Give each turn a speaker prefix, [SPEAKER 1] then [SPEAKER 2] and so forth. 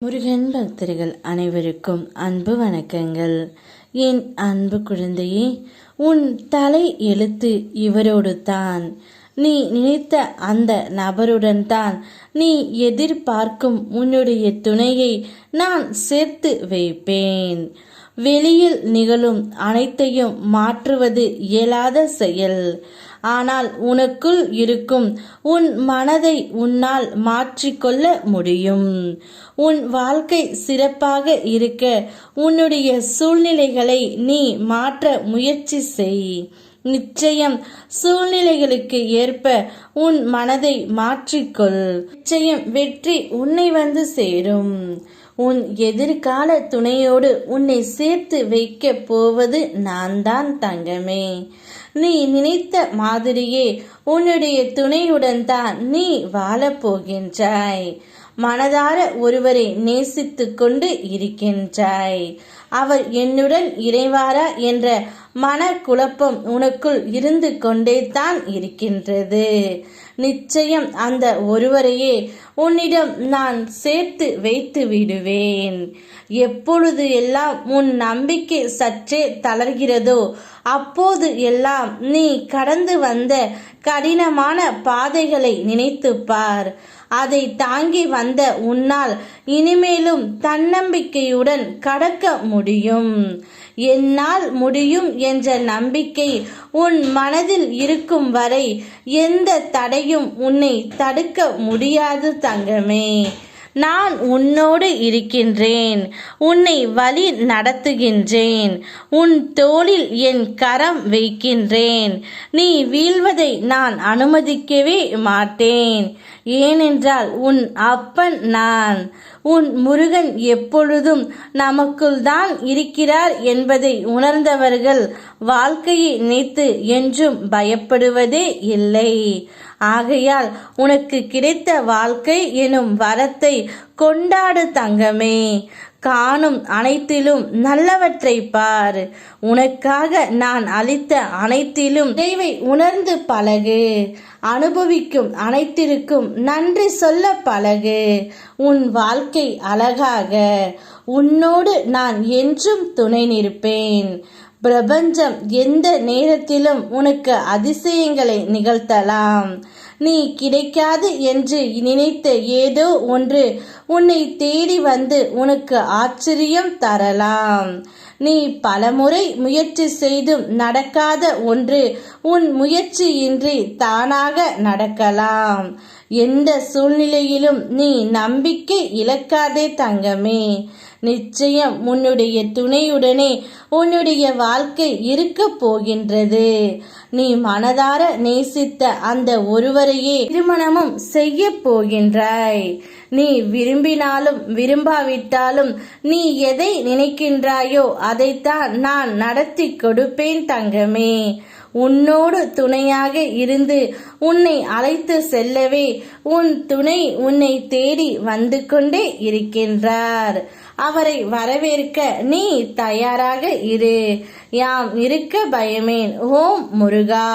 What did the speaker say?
[SPEAKER 1] முருகன் பக்தர்கள் அனைவருக்கும் அன்பு வணக்கங்கள். என் அன்பு குழந்தையே, உன் தலை எழுத்து இவரோடு தான். நீ நினைத்த அந்த நபருடன் தான் நீ எதிர்பார்க்கும் உன்னுடைய துணையை நான் சேர்த்து வைப்பேன். வெளியில் நிகழும் அனைத்தையும் மாற்றுவது இயலாத செயல். ஆனால் உனக்குள் இருக்கும் உன் மனதை உன்னால் மாற்றிக்கொள்ள முடியும். உன் வாழ்க்கை சிறப்பாக இருக்க உன்னுடைய சூழ்நிலைகளை நீ மாற்ற முயற்சி செய். நிச்சயம் சூழ்நிலைகளுக்கு ஏற்ப உன் மனதை மாற்றிக்கொள். நிச்சயம் வெற்றி உன்னை வந்து சேரும். உன் எதிர்கால துணையோடு உன்னை சேர்த்து வைக்க போவது நான் தான் தங்கமே. நீ நினைத்த மாதிரியே உன்னுடைய துணையுடன் தான் நீ வாழப்போகின்றாய். மனதார ஒருவரை நேசித்து கொண்டு இருக்கின்றாய். அவர் என்னுடன் இறைவாரா என்ற மனக்குழப்பம் உனக்குள் இருந்து கொண்டே தான் இருக்கின்றது. நிச்சயம் அந்த ஒருவரையே உன்னிடம் நான் சேர்த்து வைத்து விடுவேன். எப்பொழுது எல்லாம் உன் நம்பிக்கை சற்றே தளர்கிறதோ அப்போது எல்லாம் நீ கடந்து வந்த கடினமான பாதைகளை நினைத்து பார். அதை தாங்கி வந்த உன்னால் இனிமேலும் தன்னம்பிக்கையுடன் கடக்க முடியும். என்னால் முடியும் என்ற நம்பிக்கை உன் மனதில் இருக்கும் வரை எந்த தடையும் உன்னை தடுக்க முடியாது தங்கமே. நான் உன்னோடு இருக்கின்றேன். உன்னை வழி நடத்துகின்றேன். உன் தோளில் என் கரம் வைக்கின்றேன். நீ வீழ்வதை நான் அனுமதிக்கவே மாட்டேன். ஏனென்றால் உன் அப்பன் நான். உன் முருகன் எப்பொழுதும் நமக்குள் தான் இருக்கிறார் என்பதை உணர்ந்தவர்கள் வாழ்க்கையை நினைத்து என்றும் பயப்படுவதே இல்லை. ஆகையால் உனக்கு கிடைத்த வாழ்க்கை எனும் வரத்தை கொண்டாடு தங்கமே. காணும் அனைத்திலும் நல்லவற்றை பார். உனக்காக நான் அளித்த அனைத்திலும் நிறைவை உணர்ந்து பழகு. அனுபவிக்கும் அனைத்திற்கும் நன்றி சொல்ல பழகு. உன் வாழ்க்கை அழகாக. உன்னோடு நான் என்றும் துணை நிற்பேன். பிரபஞ்சம் எந்த நேரத்திலும் உனக்கு அதிசயங்களை நிகழ்த்தலாம். நீ கிடைக்காது என்று நினைத்த ஏதோ ஒன்று உன்னை தேடி வந்து உனக்கு ஆச்சரியம் தரலாம். நீ பலமுறை முயற்சி செய்தும் நடக்காத ஒன்று உன் முயற்சியின்றி தானாக நடக்கலாம். எந்த சூழ்நிலையிலும் நீ நம்பிக்கை இழக்காதே தங்கமே. நிச்சயம் உன்னுடைய துணையுடனே உன்னுடைய வாழ்க்கை இருக்க போகின்றது. நீ மனதார நேசித்த அந்த ஒருவரையே திருமணமும் செய்ய போகின்றாய். நீ விரும்பினாலும் விரும்பாவிட்டாலும் நீ எதை நினைக்கின்றாயோ அதைத்தான் நான் நடத்தி கொடுப்பேன் தங்கமே. உன்னோடு துணையாக இருந்து உன்னை அழைத்து செல்லவே உன் துணை உன்னை தேடி வந்து கொண்டே இருக்கின்றார். அவரை வரவேற்க நீ தயாராக இரு. யாம் இருக்க பயமேன். ஓம் முருகா.